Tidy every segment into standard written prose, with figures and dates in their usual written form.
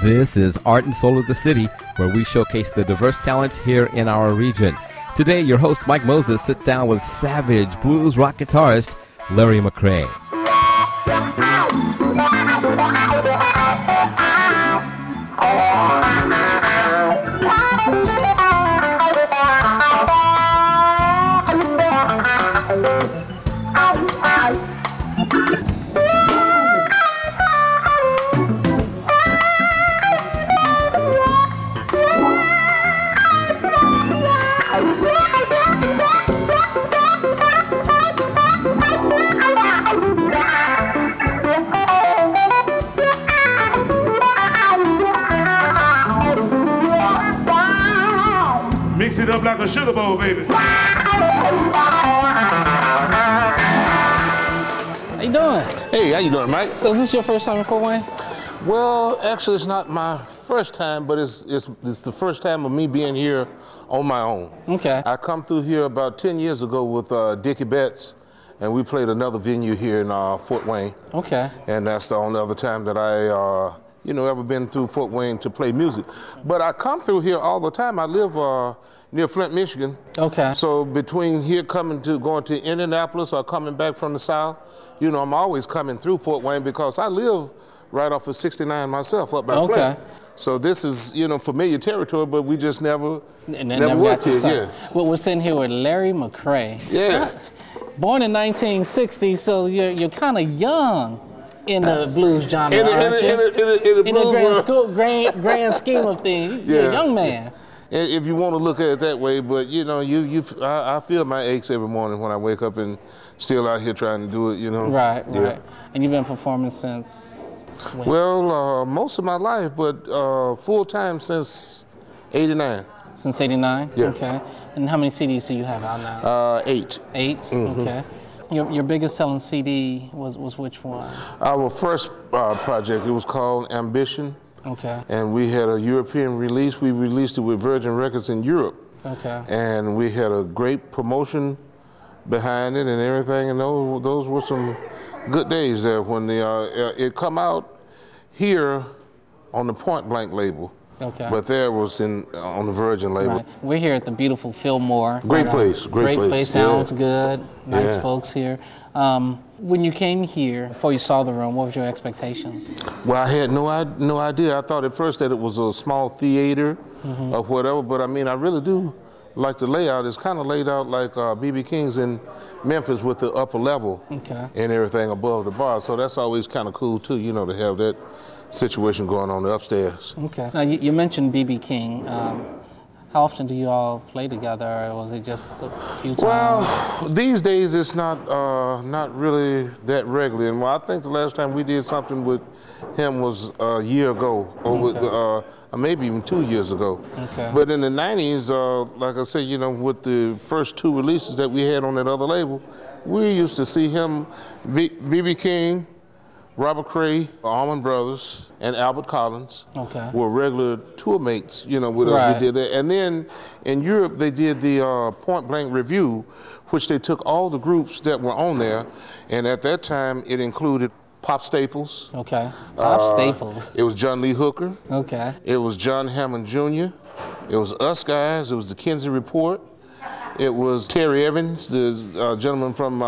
This is Art and Soul of the City, where we showcase the diverse talents here in our region. Today, your host, Mike Moses, sits down with savage blues rock guitarist Larry McCray. Mix it up like a sugar bowl, baby. How you doing? Hey, how you doing, Mike? So is this your first time in Fort Wayne? Well, actually, it's not my first time, but it's the first time of me being here on my own. Okay. I come through here about 10 years ago with Dickie Betts, and we played another venue here in Fort Wayne. Okay. And that's the only other time that I, ever been through Fort Wayne to play music. But I come through here all the time. I live near Flint, Michigan. Okay. So between here going to Indianapolis or coming back from the South, I'm always coming through Fort Wayne because I live right off of 69 myself up by Flint. So this is, familiar territory, but we just never worked here. Yeah. Well, we're sitting here with Larry McCray. Yeah. Born in 1960, so you're kind of young in the blues genre, aren't you? In the grand scheme of things, you're a young man. If you want to look at it that way, but I feel my aches every morning when I wake up and still out here trying to do it, Right, yeah. right. And you've been performing since when? Well, most of my life, but full time since '89. Since '89? Yeah. Okay. And how many CDs do you have out now? 8. 8? Mm-hmm. Okay. Your biggest selling CD was which one? Our first project, it was called Ambition. Okay. And we had a European release. We released it with Virgin Records in Europe. Okay. And we had a great promotion behind it and everything. And those were some good days there when it come out here on the Point Blank label. Okay. But there was on the Virgin label. Right. We're here at the beautiful Philmore. Great place. Great place. Sounds yeah. good. Nice yeah. folks here. When you came here, before you saw the room, what was your expectations? Well, I had no idea. I thought at first that it was a small theater or whatever, but I really do like the layout. It's kind of laid out like B.B. King's in Memphis with the upper level and everything above the bar. So that's always kind of cool too, to have that situation going on upstairs. Okay. Now you mentioned B.B. King. How often do you all play together, or was it just a few times? Well, these days it's not really that regular. And I think the last time we did something with him was a year ago, or maybe even 2 years ago. Okay. But in the 90s, like I said, with the first 2 releases that we had on that other label, we used to see him, B.B. King, Robert Cray, Allman Brothers, and Albert Collins were regular tour mates, with us. We did that. And then in Europe, they did the Point Blank Review, which they took all the groups that were on there, and at that time, it included Pop Staples. Okay. Pop Staples. It was John Lee Hooker. Okay. It was John Hammond Jr. It was us guys. It was the Kinsey Report. It was Terry Evans, the gentleman from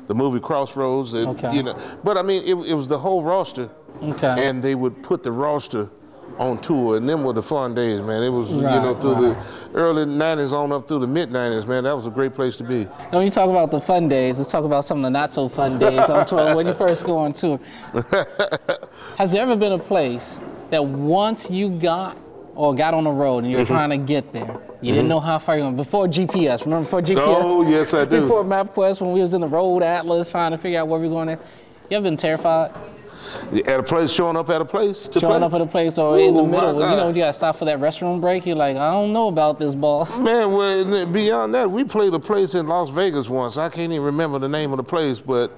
the movie Crossroads. But it was the whole roster. Okay. And they would put the roster on tour, and them were the fun days, man. It was, through the early 90s on up through the mid-90s, man. That was a great place to be. Now, when you talk about the fun days, let's talk about some of the not-so-fun days on tour, when you first go on tour. Has there ever been a place that once you got on the road and you were trying to get there, you didn't know how far you went? Before GPS, remember before GPS? Oh, yes, I do. Before MapQuest, when we was in the road atlas trying to figure out where we were going at. You ever been terrified? At a place, showing up at a place to Showing play? up at a place or in the middle. When you got to stop for that restroom break, you're like, I don't know about this, boss. Man, well, beyond that, we played a place in Las Vegas once. I can't even remember the name of the place, but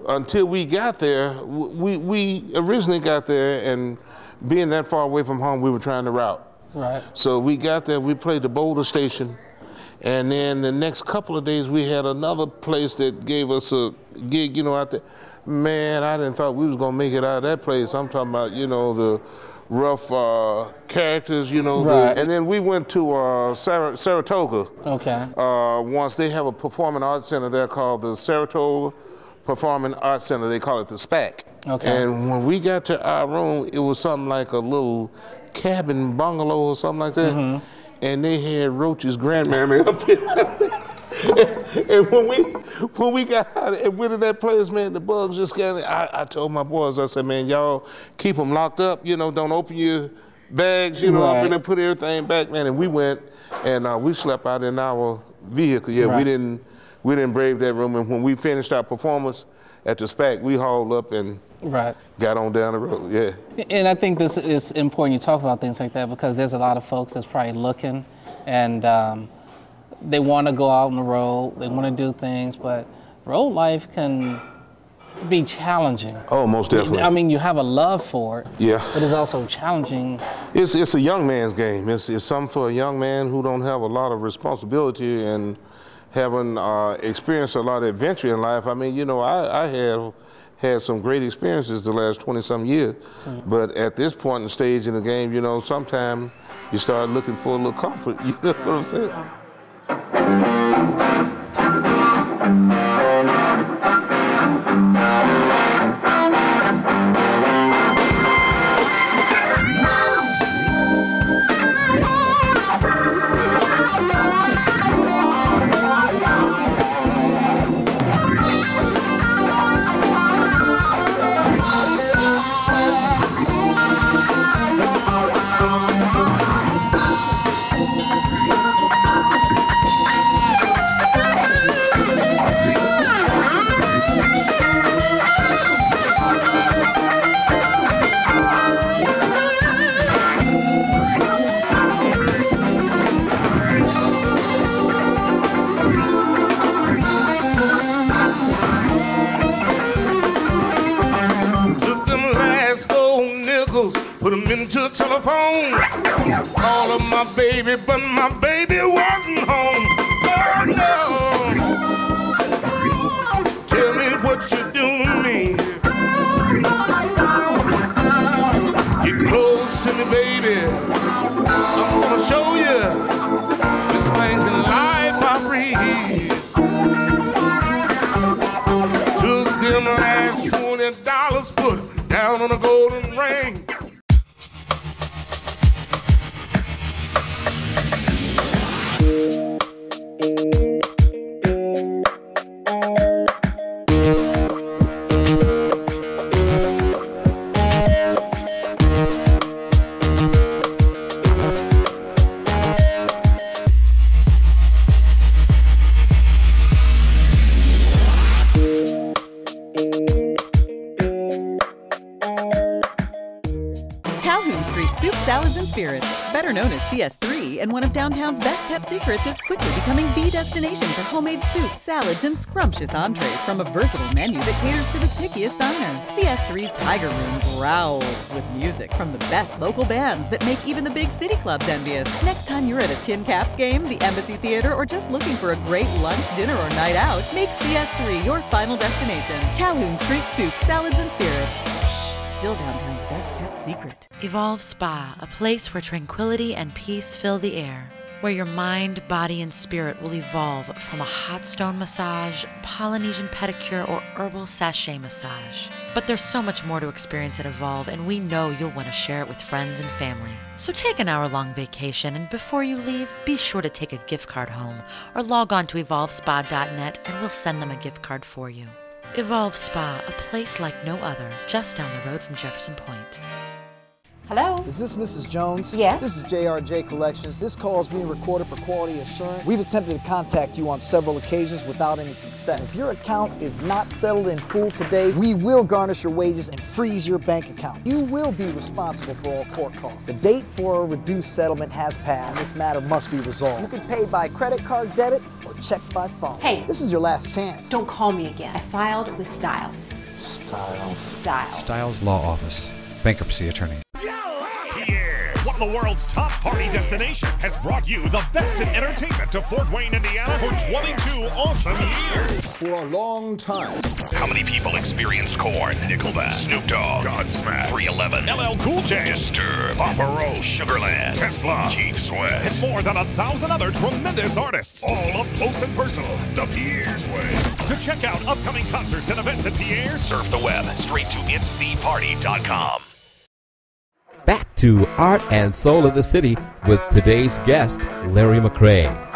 until we got there, we originally got there, and being that far away from home, we were trying to route. Right. So we got there, we played the Boulder Station, and then the next couple of days we had another place that gave us a gig, out there. Man, I didn't thought we was gonna make it out of that place. I'm talking about, the rough characters, you know. Right. And then we went to Saratoga. Okay. Once they have a performing arts center there called the Saratoga Performing Arts Center. They call it the SPAC. Okay. And when we got to our room, it was something like a little cabin bungalow or something like that. Mm-hmm. And they had Roach's grandmammy up here. And when we got out and went to that place, man, the bugs just got. I told my boys, I said, man, y'all keep them locked up. You know, don't open your bags. You know, Right. up and then put everything back, man. And we went and we slept out in our vehicle. Yeah, Right. we didn't brave that room. And when we finished our performance at the SPAC, we hauled up and Right. got on down the road. Yeah. And I think this is important you talk about things like that because there's a lot of folks that's probably looking and they want to go out on the road, they want to do things, but road life can be challenging. Oh, most definitely. I mean, you have a love for it, Yeah. but it's also challenging. It's a young man's game. It's something for a young man who don't have a lot of responsibility and haven't experienced a lot of adventure in life. I mean, you know, I have had some great experiences the last 20-some years, but at this point in the stage in the game, you know, sometimes you start looking for a little comfort. You know what I'm saying? Put him into the telephone. Call up my baby, but my baby wasn't home. Oh no. Tell me what you do to me. Get close to me, baby. I'm gonna show you this things in life are free. Took them last $20, put down on a golden ring. Salads and Spirits, better known as CS3, and one of downtown's best kept secrets, is quickly becoming the destination for homemade soups, salads, and scrumptious entrees from a versatile menu that caters to the pickiest diner. CS3's Tiger Room growls with music from the best local bands that make even the big city clubs envious. Next time you're at a Tin Caps game, the Embassy Theater, or just looking for a great lunch, dinner, or night out, make CS3 your final destination. Calhoun Street Soups, Salads, and Spirits. Still downtown's best kept secret. Evolve Spa, a place where tranquility and peace fill the air, where your mind, body, and spirit will evolve from a hot stone massage, Polynesian pedicure, or herbal sachet massage. But there's so much more to experience at Evolve, and we know you'll want to share it with friends and family. So take an hour-long vacation, and before you leave, be sure to take a gift card home, or log on to evolvespa.net and we'll send them a gift card for you. Evolve Spa, a place like no other, just down the road from Jefferson Point. Hello? Is this Mrs. Jones? Yes. This is JRJ Collections. This call is being recorded for quality assurance. We've attempted to contact you on several occasions without any success. If your account is not settled in full today, we will garnish your wages and freeze your bank accounts. You will be responsible for all court costs. The date for a reduced settlement has passed. This matter must be resolved. You can pay by credit card, debit, or check by phone. Hey. This is your last chance. Don't call me again. I filed with Styles. Styles. Styles. Styles Law Office. Bankruptcy attorney. Yeah, The world's top party destination has brought you the best in entertainment to Fort Wayne, Indiana for 22 awesome years. For a long time. How many people experienced Korn, Nickelback, Snoop Dogg, Godsmack, 311, LL Cool J, Disturbed, Papa Roach, Sugarland, Tesla, Keith Sweat, and more than 1,000 other tremendous artists, all up close and personal, the Pierre's way. To check out upcoming concerts and events at Pierre's, surf the web straight to itstheparty.com. Back to Art and Soul of the City with today's guest, Larry McCray.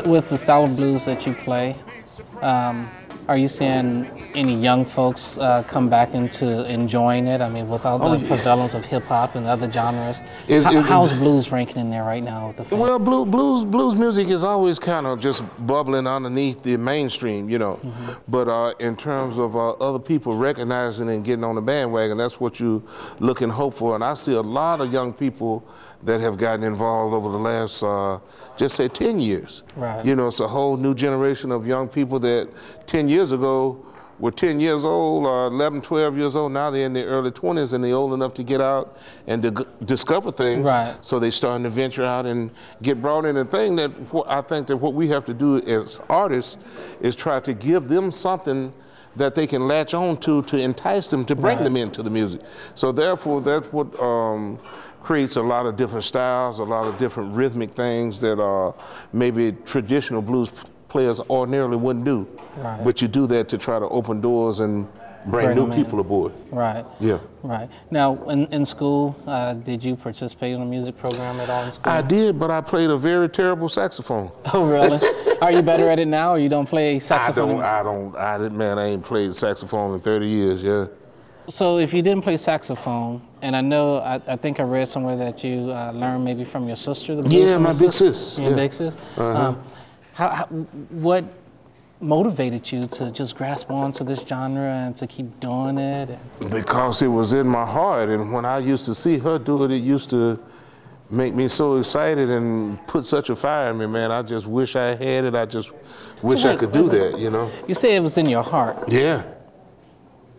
With the style of blues that you play, are you seeing any young folks come back into enjoying it? I mean, with all the prevalence of hip hop and other genres, how's blues ranking in there right now? With the fans? Well, blues music is always kind of just bubbling underneath the mainstream, you know. But in terms of other people recognizing and getting on the bandwagon, that's what you look and hope for. And I see a lot of young people that have gotten involved over the last, just say 10 years. Right. You know, it's a whole new generation of young people that 10 years ago were 10 years old, 11, 12 years old. Now they're in their early 20s and they're old enough to get out and to discover things. Right. So they're starting to venture out and get brought in. And thing that I think that what we have to do as artists is try to give them something that they can latch on to entice them, to bring them into the music. So therefore, that's what creates a lot of different styles, a lot of different rhythmic things that maybe traditional blues players ordinarily wouldn't do. Right. But you do that to try to open doors and bring new people aboard. Right. Yeah. Right. Now, in school, did you participate in a music program at all in school? I did, but I played a very terrible saxophone. Oh, really? Are you better at it now, or you don't play saxophone? I ain't played saxophone in 30 years, yeah. So if you didn't play saxophone, and I know, I think I read somewhere that you learned maybe from your sister, the blues. Yeah, my big sis. Your big sis? What motivated you to just grasp onto this genre and to keep doing it? Because it was in my heart, and when I used to see her do it, it used to make me so excited and put such a fire in me, man. I just wish I had it. I just wish I could do that, you know? You say it was in your heart. Yeah.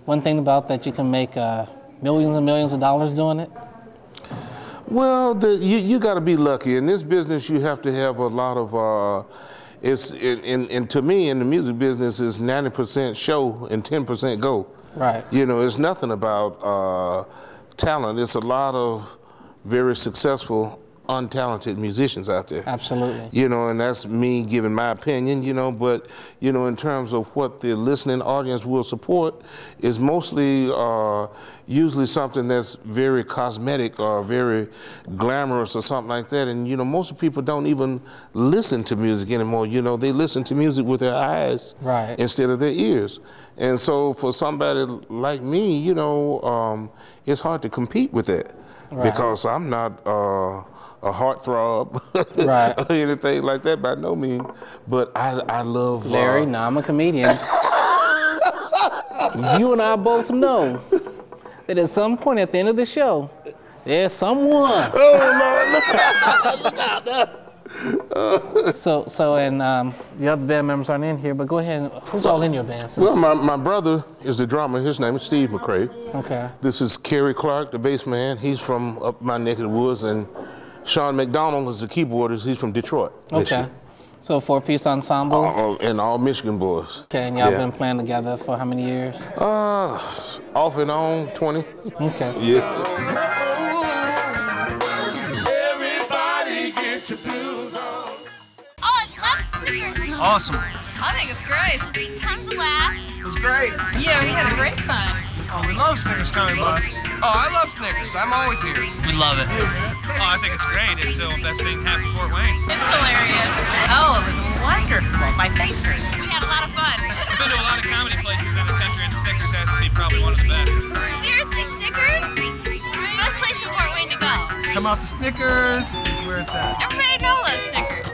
One thing about that, you can make millions and millions of dollars doing it? Well, you got to be lucky. In this business, you have to have a lot of, to me, in the music business, it's 90% show and 10% go. Right. You know, it's nothing about talent. It's a lot of very successful, untalented musicians out there. Absolutely. You know, and that's me giving my opinion, you know, but, you know, in terms of what the listening audience will support is mostly usually something that's very cosmetic or very glamorous or something like that. And, you know, most people don't even listen to music anymore. You know, they listen to music with their eyes instead of their ears. And so for somebody like me, you know, it's hard to compete with that because I'm not a heartthrob or anything like that by no means, but I love Larry, now I'm a comedian. You and I both know that at some point at the end of the show, there's someone. Oh Lord, look out! Look out! And the other band members aren't in here, but go ahead. Who's all in your band? Well, my brother is the drummer. His name is Steve McCray. Okay. This is Kerry Clark, the bass man. He's from up my neck of the woods, and Sean McDonald is the keyboardist. He's from Detroit, Michigan. Okay. So four-piece ensemble? And all Michigan boys. Okay, and y'all been playing together for how many years? Off and on, 20. Okay. Yeah. Everybody get your blues on. Oh, I love Snickers. Awesome. I think it's great. There's tons of laughs. It's great. Yeah, we had a great time. Oh, we love Snickers coming by. Oh, I love Snickers. I'm always here. We love it. Oh, I think it's great. It's the best thing happened in Fort Wayne. It's hilarious. Oh, it was wonderful. My face hurts. We had a lot of fun. I've been to a lot of comedy places in the country, and Snickers has to be probably one of the best. Seriously, Snickers? Best place in Fort Wayne to go. Come out to Snickers. It's where it's at. Everybody knows Snickers.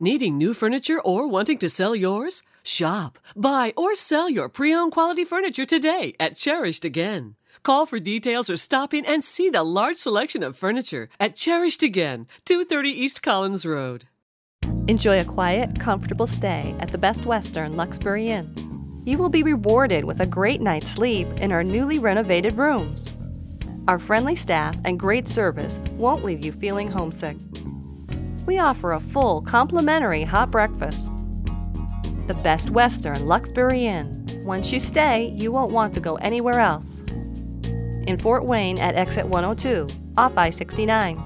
Needing new furniture or wanting to sell yours? Shop, buy, or sell your pre-owned quality furniture today at Cherished Again. Call for details or stop in and see the large selection of furniture at Cherished Again, 230 East Collins Road. Enjoy a quiet, comfortable stay at the Best Western Luxbury Inn. You will be rewarded with a great night's sleep in our newly renovated rooms. Our friendly staff and great service won't leave you feeling homesick. We offer a full, complimentary hot breakfast. The Best Western Luxbury Inn. Once you stay, you won't want to go anywhere else. In Fort Wayne at exit 102, off I-69.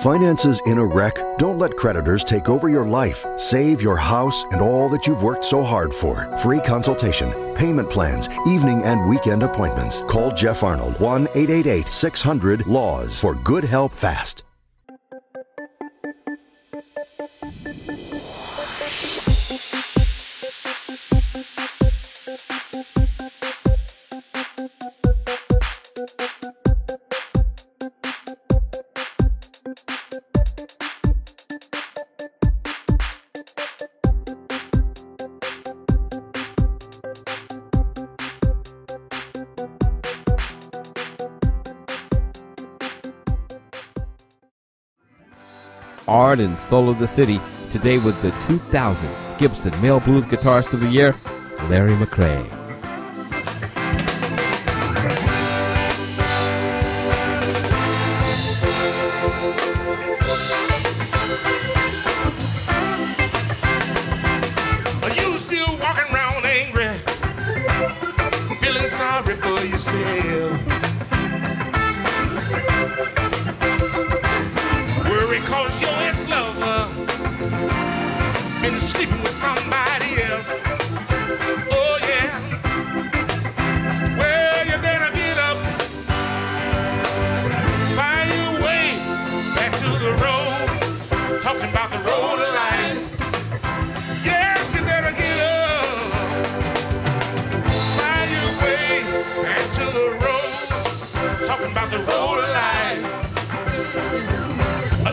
Finances in a wreck? Don't let creditors take over your life. Save your house and all that you've worked so hard for. Free consultation, payment plans, evening and weekend appointments. Call Jeff Arnold, 1-888-600-LAWS for good help fast. Art and Soul of the City, today with the 2000 Gibson Male Blues Guitarist of the Year, Larry McCray. Are you still walking around angry, feeling sorry for yourself? Cause your ex-lover been sleeping with somebody else. Oh yeah. Well, you better get up, find your way back to the road, talking about the road of life. Yes, you better get up, find your way back to the road, talking about the road of life.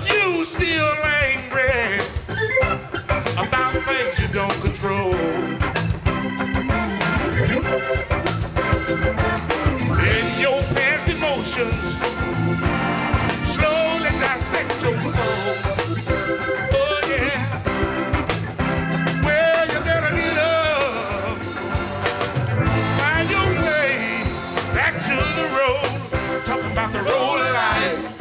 You still angry about things you don't control. In your past emotions slowly dissect your soul. Oh yeah. Well, you better get up, find your way back to the road, talking about the road of life.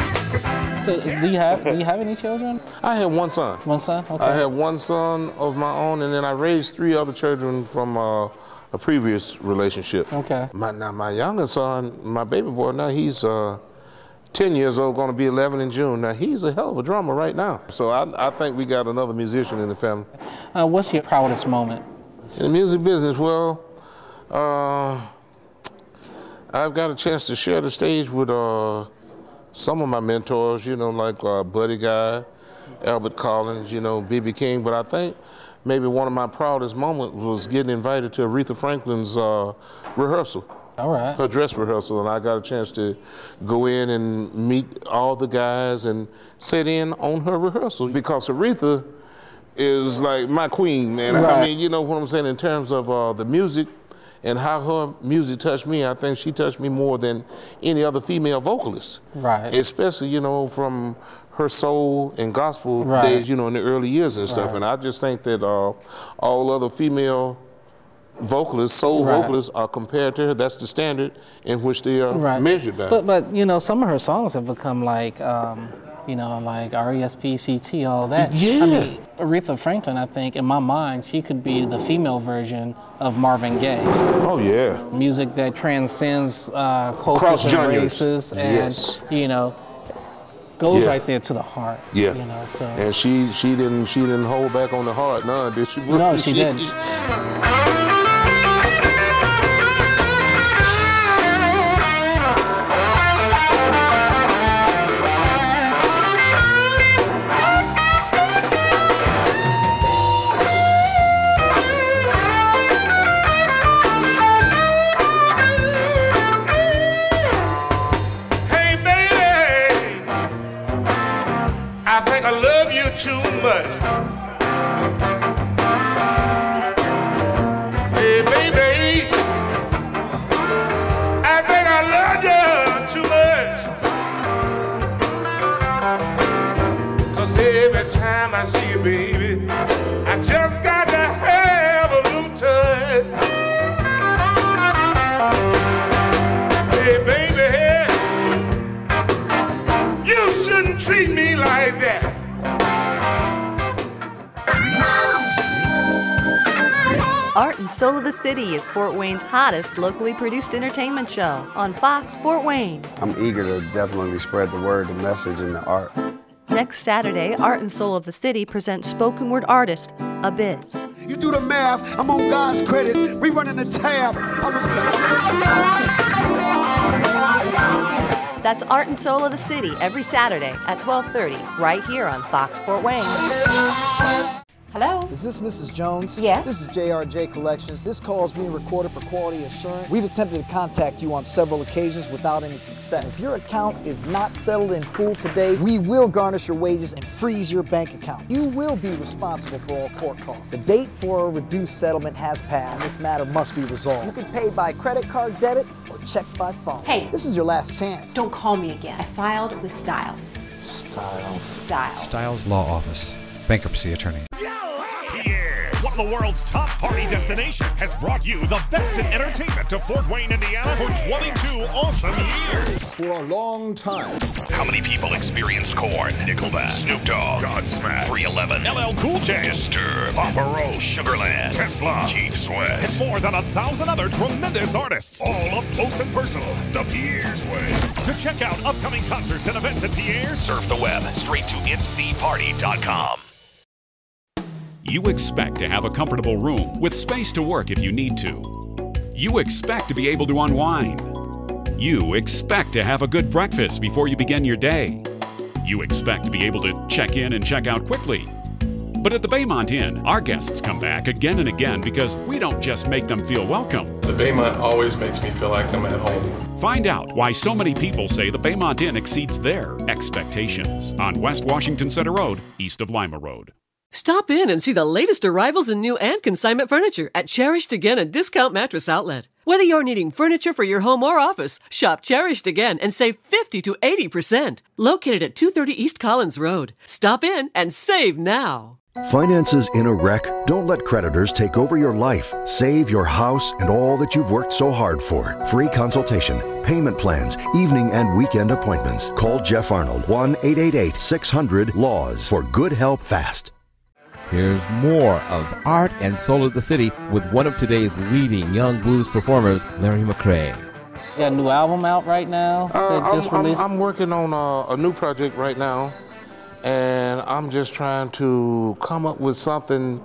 So, do you have any children? I had one son. One son? Okay. I had one son of my own, and then I raised 3 other children from a previous relationship. Okay. My youngest son, my baby boy, now he's 10 years old, going to be 11 in June. Now he's a hell of a drummer right now. So I think we got another musician in the family. What's your proudest moment? In the music business, well, I've got a chance to share the stage with some of my mentors, you know, like Buddy Guy, Albert Collins, you know, B.B. King. But I think maybe one of my proudest moments was getting invited to Aretha Franklin's rehearsal. All right. Her dress rehearsal, and I got a chance to go in and meet all the guys and sit in on her rehearsal, because Aretha is like my queen, man. Right. I mean, you know what I'm saying, in terms of the music and how her music touched me, I think she touched me more than any other female vocalist. Right. Especially, you know, from her soul and gospel Right. days, you know, in the early years and stuff. Right. And I just think that all other female vocalists, soul Right. vocalists, are compared to her. That's the standard in which they are Right. measured by. But you know, some of her songs have become like, you know, like R.E.S.P.C.T., all that. Yeah. I mean, Aretha Franklin, I think, in my mind, she could be the female version of Marvin Gaye. Oh, yeah. Music that transcends cultures and Cross-genres. races, and, Yes. you know, goes Yeah. right there to the heart. Yeah. You know, so. And she didn't hold back on the heart, none, did she? No, she didn't. Hey, baby, I think I love you too much. Hey, baby, I think I love you too much. 'Cause every time I see you, baby, I just got to have a little touch. Hey, baby, you shouldn't treat me like that. Art and Soul of the City is Fort Wayne's hottest locally produced entertainment show on Fox Fort Wayne. I'm eager to definitely spread the word, the message, and the art. Next Saturday, Art and Soul of the City presents spoken word artist Abyss. You do the math, I'm on God's credit. Rerunning the tab. I was That's Art and Soul of the City every Saturday at 12:30, right here on Fox Fort Wayne. Hello? Is this Mrs. Jones? Yes. This is JRJ Collections. This call is being recorded for quality assurance. We've attempted to contact you on several occasions without any success. If your account is not settled in full today, we will garnish your wages and freeze your bank accounts. You will be responsible for all court costs. The date for a reduced settlement has passed. This matter must be resolved. You can pay by credit card, debit, or check by phone. Hey. This is your last chance. Don't call me again. I filed with Styles. Styles. Styles Law Office. Bankruptcy attorney. One of the world's top party destinations has brought you the best in entertainment to Fort Wayne, Indiana for 22 awesome years. For a long time. How many people experienced Korn, Nickelback, Snoop Dogg, Godsmack, 311, LL Cool J, Disturbed, Papa Roach, Sugarland, Tesla, Keith Sweat, and more than 1,000 other tremendous artists, all up close and personal, the Pierre's Way. To check out upcoming concerts and events at Pierre's, surf the web straight to itstheparty.com. You expect to have a comfortable room with space to work if you need to. You expect to be able to unwind. You expect to have a good breakfast before you begin your day. You expect to be able to check in and check out quickly. But at the Baymont Inn, our guests come back again and again because we don't just make them feel welcome. The Baymont always makes me feel like I'm at home. Find out why so many people say the Baymont Inn exceeds their expectations on West Washington Center Road, east of Lima Road. Stop in and see the latest arrivals in new and consignment furniture at Cherished Again and Discount Mattress Outlet. Whether you're needing furniture for your home or office, shop Cherished Again and save 50 to 80%. Located at 230 East Collins Road. Stop in and save now. Finances in a wreck? Don't let creditors take over your life. Save your house and all that you've worked so hard for. Free consultation, payment plans, evening and weekend appointments. Call Jeff Arnold, 1-888-600-LAWS for good help fast. Here's more of Art and Soul of the City with one of today's leading young blues performers, Larry McCray. You got a new album out right now that just released? I'm working on a new project right now, and I'm just trying to come up with something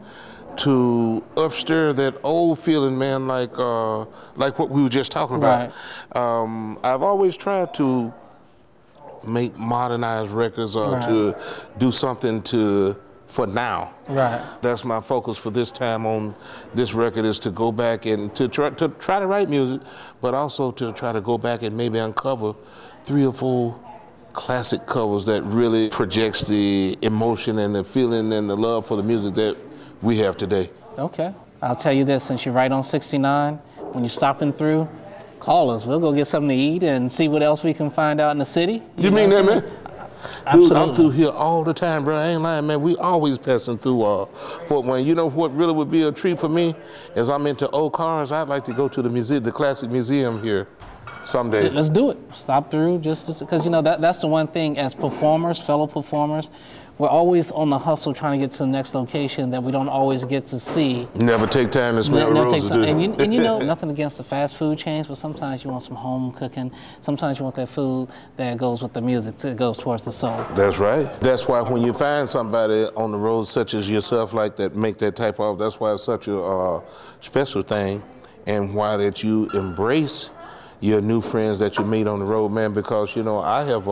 to upstir that old feeling, man, like what we were just talking about. Right. I've always tried to make modernized records or to do something for now. Right. That's my focus for this time on this record, is to go back and to try to write music, but also to try to go back and maybe uncover 3 or 4 classic covers that really projects the emotion and the feeling and the love for the music that we have today. Okay. I'll tell you this, since you're right on 69, when you're stopping through, call us. We'll go get something to eat and see what else we can find out in the city. You mean that, man? Absolutely. Dude, I'm through here all the time, bro. I ain't lying, man. We always passing through Fort Wayne. You know what really would be a treat for me? Is I'm into old cars. I'd like to go to the museum, the classic museum here someday. Let's do it. Stop through just because, you know, that's the one thing as performers, fellow performers, we're always on the hustle trying to get to the next location that we don't always get to see. Never take time to smell roses, do you? And you know, nothing against the fast food chains, but sometimes you want some home cooking. Sometimes you want that food that goes with the music, that goes towards the soul. That's right. That's why when you find somebody on the road such as yourself like that, make that type of, that's why it's such a special thing, and why that you embrace your new friends that you meet on the road, man, because, you know, I have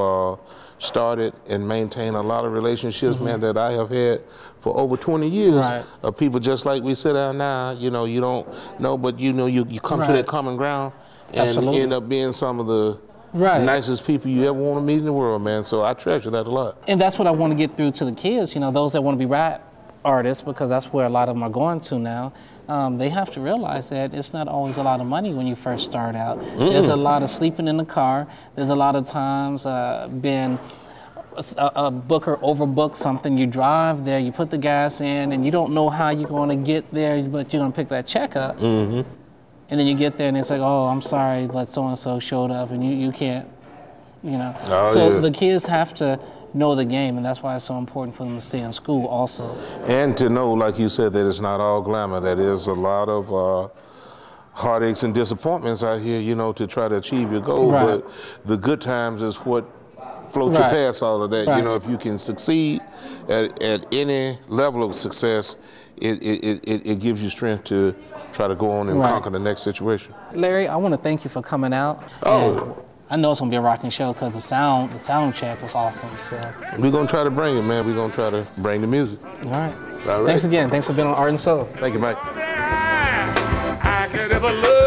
started and maintained a lot of relationships, man, that I have had for over 20 years of people just like we sit down now, you know, you don't know, but you know, you come to that common ground and end up being some of the nicest people you ever want to meet in the world, man. So I treasure that a lot. And that's what I want to get through to the kids, you know, those that want to be rap artists, because that's where a lot of them are going to now. They have to realize that it's not always a lot of money when you first start out. There's a lot of sleeping in the car. There's a lot of times being a booker overbooked something. You drive there, you put the gas in, and you don't know how you're going to get there, but you're going to pick that check up. And then you get there and it's like, oh, I'm sorry, but so-and-so showed up and you can't, you know. The kids have to know the game, and that's why it's so important for them to stay in school also. And to know, like you said, that it's not all glamour, that there's a lot of heartaches and disappointments out here, you know, to try to achieve your goal. But the good times is what floats you past all of that. You know, if you can succeed at any level of success, it gives you strength to try to go on and conquer the next situation. Larry, I want to thank you for coming out. I know it's gonna be a rocking show because the sound check was awesome. So we're gonna try to bring it, man. We're gonna try to bring the music. All right. Thanks again. Thanks for being on Art and Soul. Thank you, Mike. I could ever love